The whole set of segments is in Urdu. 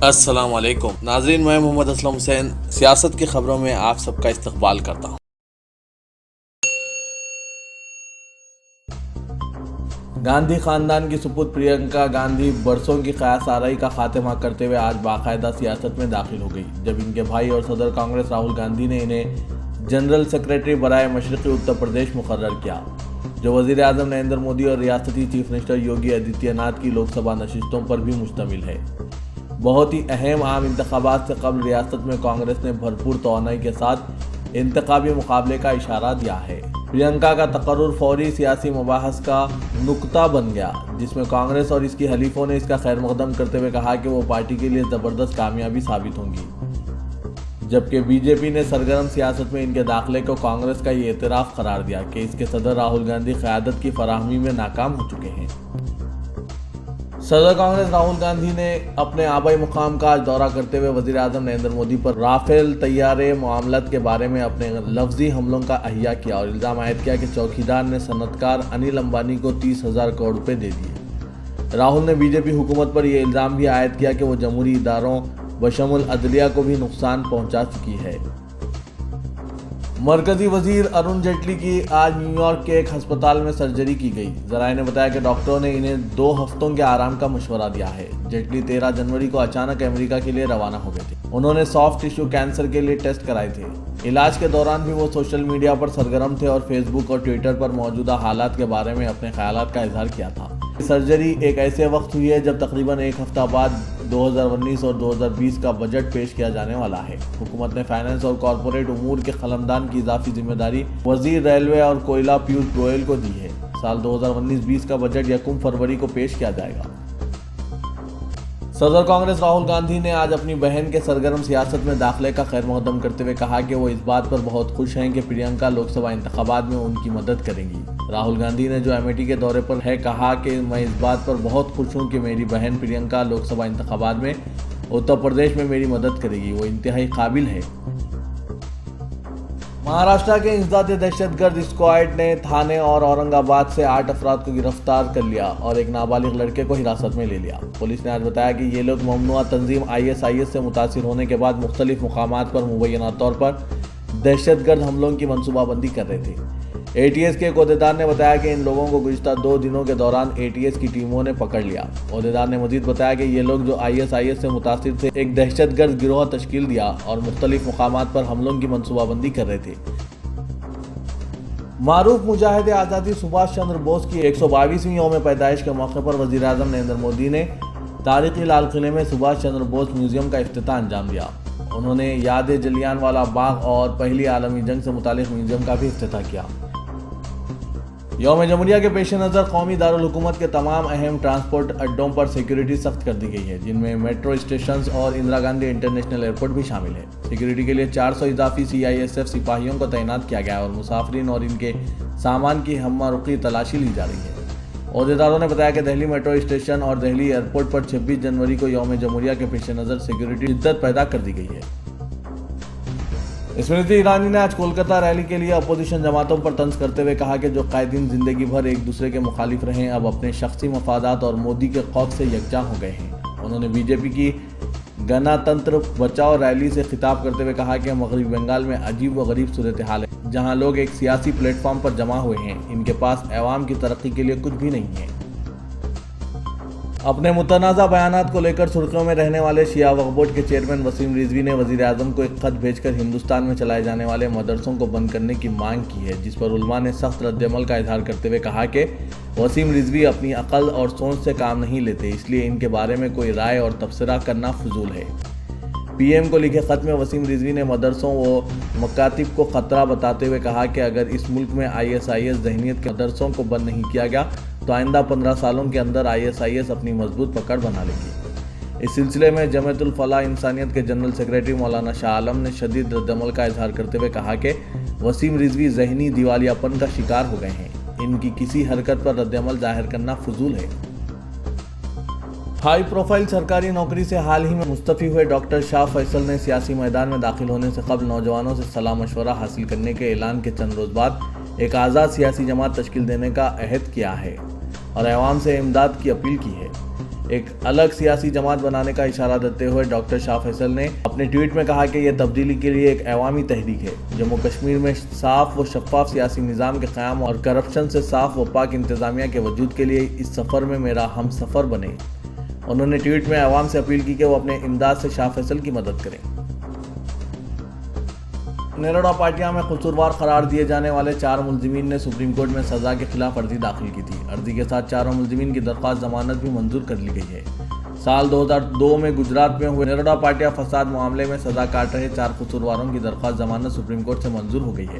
السلام علیکم ناظرین، میں محمد اسلم حسین سیاست کی خبروں میں آپ سب کا استقبال کرتا ہوں۔ گاندھی خاندان کی سپرد پرینکا گاندھی برسوں کی قیاس آرائی کا خاتمہ کرتے ہوئے آج باقاعدہ سیاست میں داخل ہو گئی، جب ان کے بھائی اور صدر کانگریس راہل گاندھی نے انہیں جنرل سیکرٹری برائے مشرقی اتر پردیش مقرر کیا، جو وزیر اعظم نریندر مودی اور ریاستی چیف منسٹر یوگی آدتیہ ناتھ کی لوک سبھا نشستوں پر بھی مشتمل ہے۔ بہت ہی اہم عام انتخابات سے قبل ریاست میں کانگریس نے بھرپور توانائی کے ساتھ انتخابی مقابلے کا اشارہ دیا ہے۔ پرینکا کا تقرر فوری سیاسی مباحث کا نقطہ بن گیا، جس میں کانگریس اور اس کی حلیفوں نے اس کا خیر مقدم کرتے ہوئے کہا کہ وہ پارٹی کے لیے زبردست کامیابی ثابت ہوں گی، جبکہ بی جے پی نے سرگرم سیاست میں ان کے داخلے کو کانگریس کا یہ اعتراف قرار دیا کہ اس کے صدر راہل گاندھی قیادت کی فراہمی میں ناکام ہو چکے ہیں۔ صدر کانگریس راہل گاندھی نے اپنے آبائی مقام کا آج دورہ کرتے ہوئے وزیر اعظم نریندر مودی پر رافیل طیارے معاملات کے بارے میں اپنے لفظی حملوں کا احیا کیا اور الزام عائد کیا کہ چوکیدار نے صنعت کار انل امبانی کو 30,000 کروڑ روپے دے دیے۔ راہل نے بی جے پی حکومت پر یہ الزام بھی عائد کیا کہ وہ جمہوری اداروں بشمول عدلیہ کو بھی نقصان پہنچا چکی ہے۔ مرکزی وزیر ارون جیٹلی کی آج نیو یارک کے ایک ہسپتال میں سرجری کی گئی۔ ذرائع نے بتایا کہ ڈاکٹروں نے انہیں 2 ہفتوں کے آرام کا مشورہ دیا ہے۔ جیٹلی 13 جنوری کو اچانک امریکہ کے لیے روانہ ہو گئے تھے۔ انہوں نے سافٹ ٹیشو کینسر کے لیے ٹیسٹ کرائے تھے۔ علاج کے دوران بھی وہ سوشل میڈیا پر سرگرم تھے اور فیس بک اور ٹویٹر پر موجودہ حالات کے بارے میں اپنے خیالات کا اظہار کیا تھا۔ سرجری ایک ایسے وقت ہوئی ہے جب تقریباً ایک ہفتہ بعد 2019 اور 2020 کا بجٹ پیش کیا جانے والا ہے۔ حکومت نے فائنانس اور کارپوریٹ امور کے قلمدان کی اضافی ذمہ داری وزیر ریلوے اور کوئلہ پیوش گوئل کو دی ہے۔ سال 2019-20 کا بجٹ 1 فروری کو پیش کیا جائے گا۔ صدر کانگریس راہل گاندھی نے آج اپنی بہن کے سرگرم سیاست میں داخلے کا خیر مقدم کرتے ہوئے کہا کہ وہ اس بات پر بہت خوش ہیں کہ پرینکا لوک سبھا انتخابات میں ان کی مدد کریں گی۔ راہل گاندھی نے جو امیٹھی کے دورے پر ہے کہا کہ میں اس بات پر بہت خوش ہوں کہ میری بہن پرینکا لوک سبھا انتخابات میں اتر پردیش میں میری مدد کرے گی، وہ انتہائی قابل ہے۔ مہاراشٹر کے انسداد دہشت گرد اسکواڈ نے تھانے اور اورنگ آباد سے 8 افراد کو گرفتار کر لیا اور ایک نابالغ لڑکے کو حراست میں لے لیا۔ پولیس نے آج بتایا کہ یہ لوگ ممنوعہ تنظیم ISIS سے متاثر ہونے کے بعد مختلف مقامات پر مبینہ طور پر دہشت گرد حملوں کی منصوبہ بندی کر رہے تھے۔ ATS کے ایک عہدیدار نے بتایا کہ ان لوگوں کو گزشتہ 2 دنوں کے دوران ATS کی ٹیموں نے پکڑ لیا۔ عہدیدار نے مزید بتایا کہ یہ لوگ جو ISIS سے متاثر تھے ایک دہشت گرد گروہ تشکیل دیا اور مختلف مقامات پر حملوں کی منصوبہ بندی کر رہے تھے۔ معروف مجاہد آزادی سبھاش چندر بوس کی 122ویں یوم پیدائش کے موقع پر وزیر اعظم نریندر مودی نے تاریخی لال قلعے میں سبھاش چندر بوس میوزیم کا افتتاح انجام دیا۔ انہوں نے یاد جلیان والا باغ اور پہلی عالمی جنگ سے متعلق میوزیم کا بھی افتتاح کیا۔ یوم جمہوریہ کے پیش نظر قومی دارالحکومت کے تمام اہم ٹرانسپورٹ اڈوں پر سیکیورٹی سخت کر دی گئی ہے، جن میں میٹرو اسٹیشنز اور اندرا گاندھی انٹرنیشنل ایئرپورٹ بھی شامل ہے۔ سیکیورٹی کے لیے 400 اضافی CISF سپاہیوں کو تعینات کیا گیا ہے اور مسافرین اور ان کے سامان کی ہمہ رخی تلاشی لی جا رہی ہے۔ عہدیداروں نے بتایا کہ دہلی میٹرو اسٹیشن اور دہلی ایئرپورٹ پر 26 جنوری کو یوم جمہوریہ کے پیش نظر سیکیورٹی شدت پیدا کر دی گئی ہے۔ اسمرتی ایرانی نے آج کولکتہ ریلی کے لیے اپوزیشن جماعتوں پر طنز کرتے ہوئے کہا کہ جو قائدین زندگی بھر ایک دوسرے کے مخالف رہے اب اپنے شخصی مفادات اور مودی کے خوف سے یکجا ہو گئے ہیں۔ انہوں نے BJP کی گناتنتر بچاؤ ریلی سے خطاب کرتے ہوئے کہا کہ مغربی بنگال میں عجیب و غریب صورتحال ہے، جہاں لوگ ایک سیاسی پلیٹ فارم پر جمع ہوئے ہیں، ان کے پاس عوام کی ترقی کے لیے کچھ بھی نہیں ہے۔ اپنے متنازع بیانات کو لے کر سرخیوں میں رہنے والے شیعہ وقف بورڈ کے چیئرمین وسیم رضوی نے وزیر اعظم کو ایک خط بھیج کر ہندوستان میں چلائے جانے والے مدرسوں کو بند کرنے کی مانگ کی ہے، جس پر علماء نے سخت رد عمل کا اظہار کرتے ہوئے کہا کہ وسیم رضوی اپنی عقل اور سوچ سے کام نہیں لیتے، اس لیے ان کے بارے میں کوئی رائے اور تبصرہ کرنا فضول ہے۔ PM کو لکھے خط میں وسیم رضوی نے مدرسوں و مکاتب کو خطرہ بتاتے ہوئے کہا کہ اگر اس ملک میں ISIS ذہنیت کے مدرسوں کو بند نہیں کیا گیا تو آئندہ 15 سالوں کے اندر ISIS اپنی مضبوط پکڑ بنا لے گی۔ اس سلسلے میں جمعیت الفلاح انسانیت کے جنرل سیکرٹری مولانا شاہ عالم نے شدید رد عمل کا اظہار کرتے ہوئے کہا کہ وسیم رضوی ذہنی دیوالیہ پن کا شکار ہو گئے ہیں، ان کی کسی حرکت پر رد عمل ظاہر کرنا فضول ہے۔ ہائی پروفائل سرکاری نوکری سے حال ہی میں مستعفی ہوئے ڈاکٹر شاہ فیصل نے سیاسی میدان میں داخل ہونے سے قبل نوجوانوں سے صلاح مشورہ حاصل کرنے کے اعلان کے چند روز بعد ایک آزاد سیاسی جماعت تشکیل دینے کا عہد کیا ہے اور عوام سے امداد کی اپیل کی ہے۔ ایک الگ سیاسی جماعت بنانے کا اشارہ دیتے ہوئے ڈاکٹر شاہ فیصل نے اپنے ٹویٹ میں کہا کہ یہ تبدیلی کے لیے ایک عوامی تحریک ہے۔ جموں کشمیر میں صاف و شفاف سیاسی نظام کے قیام اور کرپشن سے صاف و پاک انتظامیہ کے وجود کے لیے اس سفر میں میرا ہم سفر بنے۔ انہوں نے ٹویٹ میں عوام سے اپیل کی کہ وہ اپنے امداد سے شاہ فیصل کی مدد کریں۔ نیروڈا پاٹیا میں قصوروار قرار دیے جانے والے 4 ملزمین نے سپریم کورٹ میں سزا کے خلاف عرضی داخل کی تھی۔ عرضی کے ساتھ چاروں ملزمین کی درخواست ضمانت بھی منظور کر لی گئی ہے۔ سال 2002 میں گجرات میں ہوئے نیروڈا پاٹیا فساد معاملے میں سزا کاٹ رہے 4 قصورواروں کی درخواست ضمانت سپریم کورٹ سے منظور ہو گئی ہے۔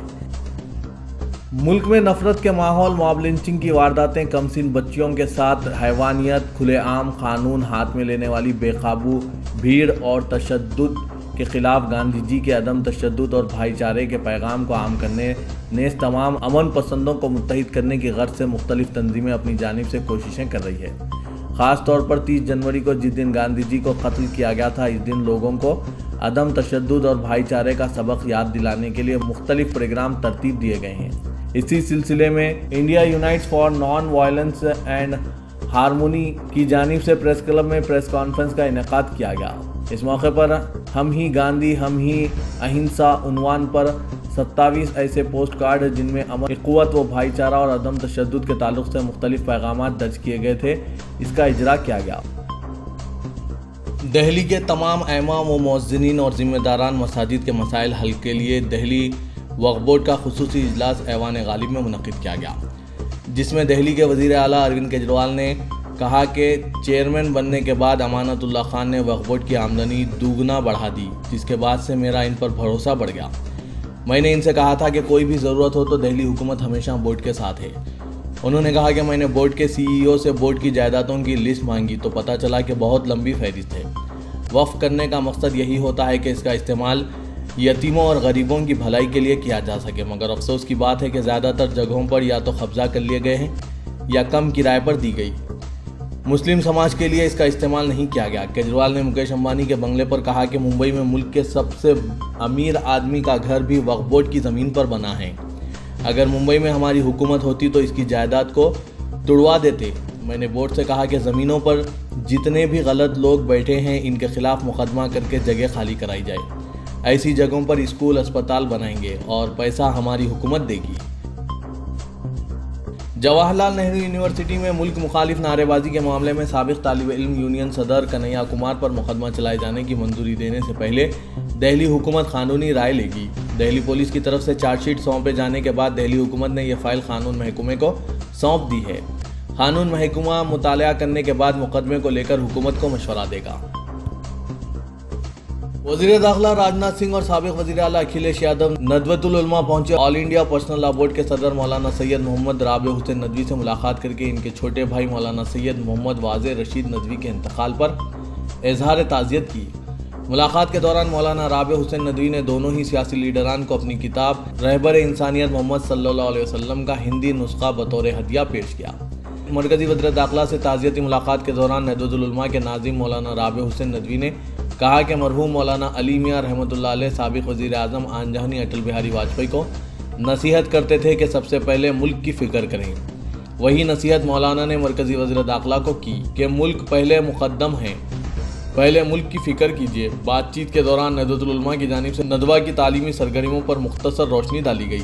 ملک میں نفرت کے ماحول، موب لنچنگ کی وارداتیں، کم سن بچیوں کے ساتھ حیوانیت، کھلے عام قانون ہاتھ میں لینے والی بے قابو بھیڑ اور تشدد کے خلاف گاندھی جی کے عدم تشدد اور بھائی چارے کے پیغام کو عام کرنے نیز تمام امن پسندوں کو متحد کرنے کی غرض سے مختلف تنظیمیں اپنی جانب سے کوششیں کر رہی ہیں۔ خاص طور پر 30 جنوری کو جس دن گاندھی جی کو قتل کیا گیا تھا، اس دن لوگوں کو عدم تشدد اور بھائی چارے کا سبق یاد دلانے کے لیے مختلف پروگرام ترتیب دیے گئے ہیں۔ اسی سلسلے میں India unites for non violence and harmony کی جانب سے پریس کلب میں پریس کانفرنس کا انعقاد کیا گیا۔ اس موقع پر ہم ہی گاندھی ہم ہی اہنسا عنوان پر 27 ایسے پوسٹ کارڈ جن میں امن، قوت و بھائی چارہ اور عدم تشدد کے تعلق سے مختلف پیغامات درج کیے گئے تھے، اس کا اجرا کیا گیا۔ دہلی کے تمام امام و مؤذنین اور ذمہ داران مساجد کے مسائل حل کے لیے دہلی وقف بورڈ کا خصوصی اجلاس ایوان غالب میں منعقد کیا گیا، جس میں دہلی کے وزیر اعلیٰ اروند کیجریوال نے کہا کہ چیئرمین بننے کے بعد امانت اللہ خان نے وقف بورڈ کی آمدنی دوگنا بڑھا دی، جس کے بعد سے میرا ان پر بھروسہ بڑھ گیا۔ میں نے ان سے کہا تھا کہ کوئی بھی ضرورت ہو تو دہلی حکومت ہمیشہ بورڈ کے ساتھ ہے۔ انہوں نے کہا کہ میں نے بورڈ کے CEO سے بورڈ کی جائیدادوں کی لسٹ مانگی تو پتہ چلا کہ بہت لمبی فہرست ہے۔ وقف کرنے کا مقصد یہی ہوتا ہے کہ اس کا استعمال یتیموں اور غریبوں کی بھلائی کے لیے کیا جا سکے، مگر افسوس کی بات ہے کہ زیادہ تر جگہوں پر یا تو قبضہ کر لیے گئے ہیں یا کم کرائے پر دی گئی۔ مسلم سماج کے لیے اس کا استعمال نہیں کیا گیا۔ کیجریوال نے مکیش امبانی کے بنگلے پر کہا کہ ممبئی میں ملک کے سب سے امیر آدمی کا گھر بھی وقف بورڈ کی زمین پر بنا ہے۔ اگر ممبئی میں ہماری حکومت ہوتی تو اس کی جائیداد کو توڑوا دیتے۔ میں نے بورڈ سے کہا کہ زمینوں پر جتنے بھی غلط لوگ بیٹھے ہیں ان کے خلاف مقدمہ کر کے جگہ خالی کرائی جائے۔ ایسی جگہوں پر اسکول، اسپتال بنائیں گے اور پیسہ ہماری حکومت دے گی۔ جواہر لال نہرو یونیورسٹی میں ملک مخالف نعرے بازی کے معاملے میں سابق طالب علم یونین صدر کنہیا کمار پر مقدمہ چلائے جانے کی منظوری دینے سے پہلے دہلی حکومت قانونی رائے لے گی۔ دہلی پولیس کی طرف سے چارج شیٹ سونپے جانے کے بعد دہلی حکومت نے یہ فائل قانون محکمے کو سونپ دی ہے۔ قانون محکمہ مطالعہ کرنے کے بعد مقدمے کو لے کر حکومت کو مشورہ دے گا۔ وزیر داخلہ راجناتھ سنگھ اور سابق وزیر اعلیٰ اکھلیش یادو ندوۃ العلماء پہنچے۔ آل انڈیا پرسنل لا بورڈ کے صدر مولانا سید محمد رابع حسین ندوی سے ملاقات کر کے ان کے چھوٹے بھائی مولانا سید محمد واضح رشید ندوی کے انتقال پر اظہار تعزیت کی۔ ملاقات کے دوران مولانا رابع حسین ندوی نے دونوں ہی سیاسی لیڈران کو اپنی کتاب رہبر انسانیت محمد صلی اللہ علیہ وسلم کا ہندی نسخہ بطور ہدیہ پیش کیا۔ مرکزی وزیر داخلہ سے تعزیتی ملاقات کے دوران ندوۃ العلماء کے ناظم مولانا رابع حسین ندوی نے کہا کہ مرحوم مولانا علی میاں رحمۃ اللہ علیہ سابق وزیر اعظم آن جہانی اٹل بہاری واجپئی کو نصیحت کرتے تھے کہ سب سے پہلے ملک کی فکر کریں۔ وہی نصیحت مولانا نے مرکزی وزیر داخلہ کو کی کہ ملک پہلے مقدم ہے، پہلے ملک کی فکر کیجیے۔ بات چیت کے دوران ندوۃ العلماء کی جانب سے ندوہ کی تعلیمی سرگرمیوں پر مختصر روشنی ڈالی گئی۔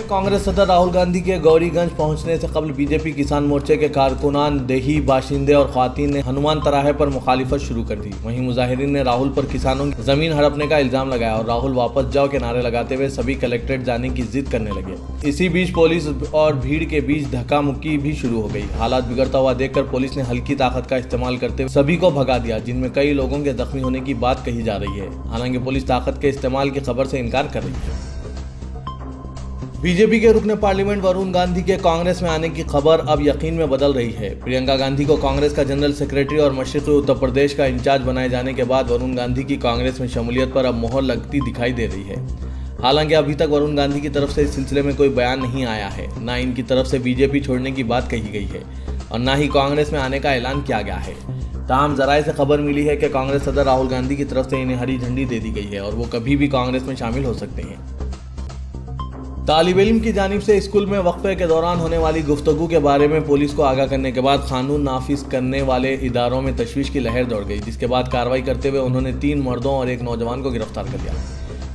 کانگریس صدر راہل گاندھی کے گوری گنج پہنچنے سے قبل بی جے پی کسان مورچے کے کارکنان، دیہی باشندے اور خواتین نے ہنومان تراہے پر مخالفت شروع کر دی۔ وہیں مظاہرین نے راہل پر کسانوں کی زمین ہڑپنے کا الزام لگایا اور راہل واپس جاؤ کے نعرے لگاتے ہوئے سبھی کلکٹریٹ جانے کی ضد کرنے لگے۔ اسی بیچ پولیس اور بھیڑ کے بیچ دھکا مکی بھی شروع ہو گئی۔ حالات بگڑتا ہوا دیکھ کر پولیس نے ہلکی طاقت کا استعمال کرتے ہوئے سبھی کو بھگا دیا، جن میں کئی لوگوں کے زخمی ہونے کی بات کہی جا رہی ہے۔ حالانکہ پولیس طاقت کے استعمال کی خبر سے انکار کر رہی ہے۔ بی جے پی کے رکن پارلیمنٹ ورون گاندھی کے کانگریس میں آنے کی خبر اب یقین میں بدل رہی ہے۔ پرینکا گاندھی کو کانگریس کا جنرل سیکریٹری اور مشرقی اتر پردیش کا انچارج بنائے جانے کے بعد ورون گاندھی کی کانگریس میں شمولیت پر اب مہر لگتی دکھائی دے رہی ہے۔ حالانکہ ابھی تک ورون گاندھی کی طرف سے اس سلسلے میں کوئی بیان نہیں آیا ہے، نہ ان کی طرف سے بی جے پی چھوڑنے کی بات کہی گئی ہے اور نہ ہی کانگریس میں آنے کا اعلان کیا گیا ہے۔ تاہم ذرائع سے خبر ملی ہے کہ کانگریس صدر راہل گاندھی کی طرف سے انہیں ہری جھنڈی دے دی گئی ہے اور وہ کبھی بھی کانگریس میں شامل ہو سکتے ہیں۔ طالب علم کی جانب سے اسکول میں وقفے کے دوران ہونے والی گفتگو کے بارے میں پولیس کو آگاہ کرنے کے بعد قانون نافذ کرنے والے اداروں میں تشویش کی لہر دوڑ گئی، جس کے بعد کارروائی کرتے ہوئے انہوں نے 3 مردوں اور 1 نوجوان کو گرفتار کر لیا۔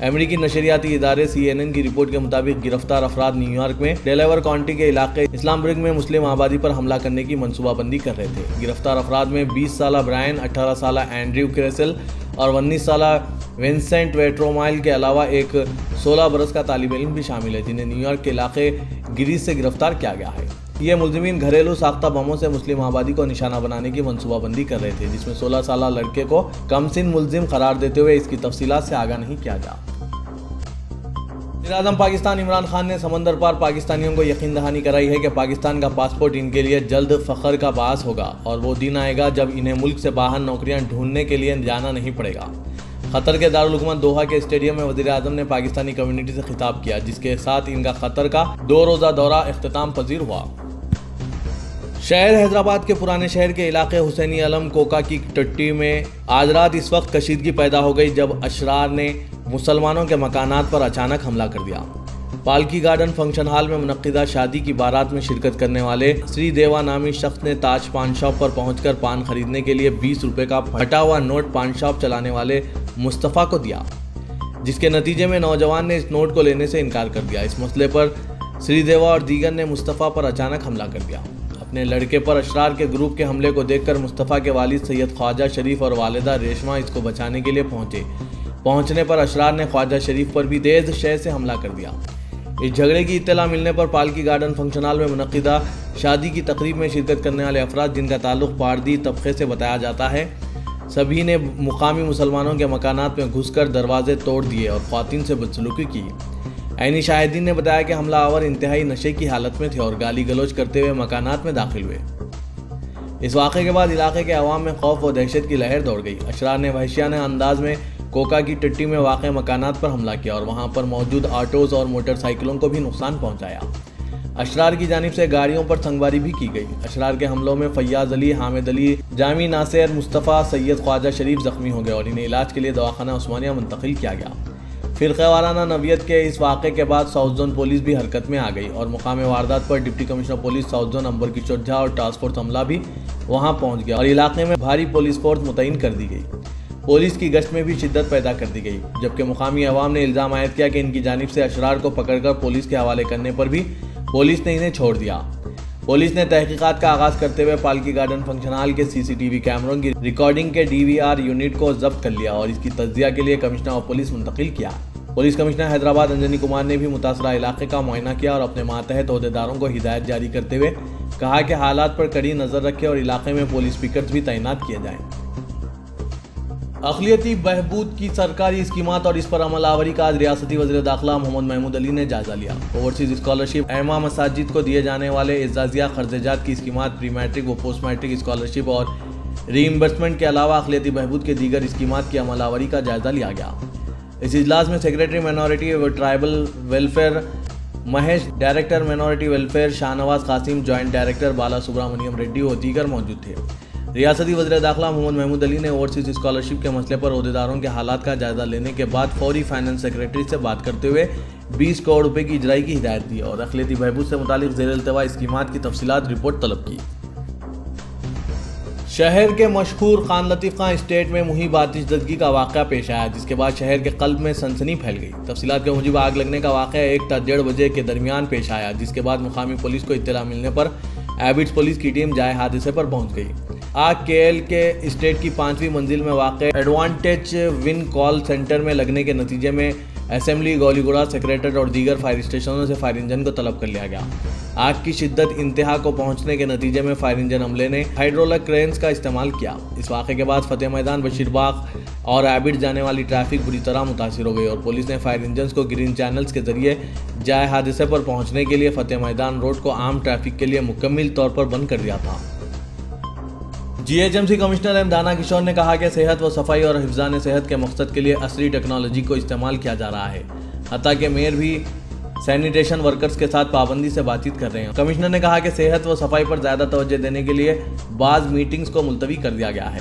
امریکی نشریاتی ادارے CNN کی رپورٹ کے مطابق گرفتار افراد نیو یارک میں ڈیلاویر کاؤنٹی کے علاقے اسلام برگ میں مسلم آبادی پر حملہ کرنے کی منصوبہ بندی کر رہے تھے۔ گرفتار افراد میں 20 سالہ برائن، 18 سالہ اینڈریو کریسل اور 19 سالہ ونسنٹ ویٹرومائل کے علاوہ ایک 16 برس کا طالب علم بھی شامل ہے، جنہیں نیو یارک کے علاقے گریس سے گرفتار کیا گیا ہے۔ یہ ملزمین گھریلو ساختہ بموں سے مسلم آبادی کو نشانہ بنانے کی منصوبہ بندی کر رہے تھے، جس میں 16 سالہ لڑکے کو کم سن ملزم قرار دیتے ہوئے اس کی تفصیلات سے آگاہ نہیں کیا گیا۔ وزیراعظم پاکستان عمران خان نے سمندر پار پاکستانیوں کو یقین دہانی کرائی ہے کہ پاکستان کا پاسپورٹ ان کے لیے جلد فخر کا باعث ہوگا اور وہ دن آئے گا جب انہیں ملک سے باہر نوکریاں ڈھونڈنے کے لیے جانا نہیں پڑے گا۔ قطر کے دارالحکومت دوحہ کے اسٹیڈیم میں وزیراعظم نے پاکستانی کمیونٹی سے خطاب کیا، جس کے ساتھ ان کا قطر کا 2 روزہ دورہ اختتام پذیر ہوا۔ شہر حیدرآباد کے پرانے شہر کے علاقے حسینی علم کوکا کی ٹٹی میں آج رات اس وقت کشیدگی پیدا ہو گئی جب اشرار نے مسلمانوں کے مکانات پر اچانک حملہ کر دیا۔ پالکی گارڈن فنکشن ہال میں منعقدہ شادی کی بارات میں شرکت کرنے والے سری دیوا نامی شخص نے تاج پان شاپ پر پہنچ کر پان خریدنے کے لیے 20 روپے کا پھٹا ہوا نوٹ پان شاپ چلانے والے مصطفیٰ کو دیا، جس کے نتیجے میں نوجوان نے اس نوٹ کو لینے سے انکار کر دیا۔ اس مسئلے پر سری دیوا اور دیگر نے مصطفیٰ پر اچانک حملہ کر دیا۔ اپنے لڑکے پر اشرار کے گروپ کے حملے کو دیکھ کر مصطفیٰ کے والد سید خواجہ شریف اور والدہ ریشمہ اس کو بچانے کے لیے پہنچنے پر اشرار نے خواجہ شریف پر بھی تیز شے سے حملہ کر دیا۔ اس جھگڑے کی اطلاع ملنے پر پالکی گارڈن فنکشن ہال میں منعقدہ شادی کی تقریب میں شرکت کرنے والے افراد، جن کا تعلق پاردی طبقے سے بتایا جاتا ہے، سبھی نے مقامی مسلمانوں کے مکانات میں گھس کر دروازے توڑ دیے اور خواتین سے بدسلوکی کی۔ عینی شاہدین نے بتایا کہ حملہ آور انتہائی نشے کی حالت میں تھے اور گالی گلوچ کرتے ہوئے مکانات میں داخل ہوئے۔ اس واقعے کے بعد علاقے کے عوام میں خوف و دہشت کی لہر دوڑ گئی۔ اشرار نے وحشیانہ انداز میں کوکا کی ٹٹی میں واقع مکانات پر حملہ کیا اور وہاں پر موجود آٹوز اور موٹر سائیکلوں کو بھی نقصان پہنچایا۔ اشرار کی جانب سے گاڑیوں پر سنگباری بھی کی گئی۔ اشرار کے حملوں میں فیاض علی، حامد علی، جامی ناصر، مصطفیٰ، سید خواجہ شریف زخمی ہو گئے اور انہیں علاج کے لیے دواخانہ عثمانیہ منتقل کیا گیا۔ فرقہ وارانہ نوعیت کے اس واقعے کے بعد ساؤتھ زون پولیس بھی حرکت میں آ گئی اور مقام واردات پر deputy commissioner police south zone Amber Kishore Jha اور ٹاسک فورس عملہ بھی وہاں پہنچ گیا اور علاقے میں بھاری پولیس فورس متعین کر دی گئی۔ پولیس کی گشت میں بھی شدت پیدا کر دی گئی، جبکہ مقامی عوام نے الزام عائد کیا کہ ان کی جانب سے اشرار کو پکڑ کر پولیس کے حوالے کرنے پر بھی پولیس نے انہیں چھوڑ دیا۔ پولیس نے تحقیقات کا آغاز کرتے ہوئے پالکی گارڈن فنکشن ہال کے CCTV کیمروں کی ریکارڈنگ کے DVR یونٹ کو ضبط کر لیا اور اس کی تجزیہ کے لیے کمشنر آف پولیس منتقل کیا۔ پولیس کمشنر حیدرآباد انجنی کمار نے بھی متاثرہ علاقے کا معائنہ کیا اور اپنے ماتحت عہدیداروں کو ہدایت جاری کرتے ہوئے کہا کہ حالات پر کڑی نظر رکھے اور علاقے میں پولیس پکٹس بھی تعینات کیے جائیں۔ اقلیتی بہبود کی سرکاری اسکیمات اور اس پر عمل آوری کا آج ریاستی وزیر داخلہ محمد محمود علی نے جائزہ لیا۔ اوورسیز اسکالرشپ، ائمہ مساجد کو دیے جانے والے اعزازیہ خرچات کی اسکیمات، پری میٹرک و پوسٹ میٹرک اسکالرشپ اور ری ایمبرسمنٹ کے علاوہ اقلیتی بہبود کے دیگر اسکیمات کی عمل آوری کا جائزہ لیا گیا۔ اس اجلاس میں سیکریٹری مائنورٹی و tribal welfare Mahesh, director minority welfare Shah Nawaz Qasim, joint director Bala Subramaniam ready اور دیگر موجود تھے۔ ریاستی وزیر داخلہ محمد محمود علی نے اوورسیز اسکالرشپ کے مسئلے پر عہدیداروں کے حالات کا جائزہ لینے کے بعد فوری فائنانس سیکریٹری سے بات کرتے ہوئے 20 کروڑ روپے کی اجرائی کی ہدایت دی اور اقلیتی بہبود سے متعلق زیر التواء اسکیمات کی تفصیلات رپورٹ طلب کی۔ شہر کے مشہور خان لطیف خان اسٹیٹ میں مہم آتش زدگی کا واقعہ پیش آیا، جس کے بعد شہر کے قلب میں سنسنی پھیل گئی۔ تفصیلات کے موجب آگ لگنے کا واقعہ 1 تا 1:30 بجے کے درمیان پیش آیا، جس کے بعد مقامی پولیس کو اطلاع ملنے پر ایبٹس پولیس کی ٹیم جائے حادثے پر پہنچ گئی۔ آگ KL کے اسٹیٹ کی 5ویں منزل میں واقع ایڈوانٹیج ون کال سینٹر میں لگنے کے نتیجے میں اسمبلی، گولی گوڑا، سیکریٹریٹ اور دیگر فائر اسٹیشنوں سے فائر انجن کو طلب کر لیا گیا۔ آگ کی شدت انتہا کو پہنچنے کے نتیجے میں فائر انجن عملے نے ہائیڈرولک کرینز کا استعمال کیا۔ اس واقعے کے بعد فتح میدان، بشیر باغ اور ایبٹ جانے والی ٹریفک بری طرح متاثر ہو گئی اور پولیس نے فائر انجنز کو گرین چینلز کے ذریعے جائے حادثے پر پہنچنے کے لیے فتح میدان روڈ کو عام ٹریفک کے لیے مکمل طور پر بند کر دیا تھا۔ GHMC کمشنر M دانا کشور نے کہا کہ صحت و صفائی اور حفظان صحت کے مقصد کے لیے عصری ٹیکنالوجی کو استعمال کیا جا رہا ہے، حتیٰ کہ میئر بھی سینیٹیشن ورکرز کے ساتھ پابندی سے بات چیت کر رہے ہیں۔ کمشنر نے کہا کہ صحت و صفائی پر زیادہ توجہ دینے کے لیے بعض میٹنگز کو ملتوی کر دیا گیا ہے۔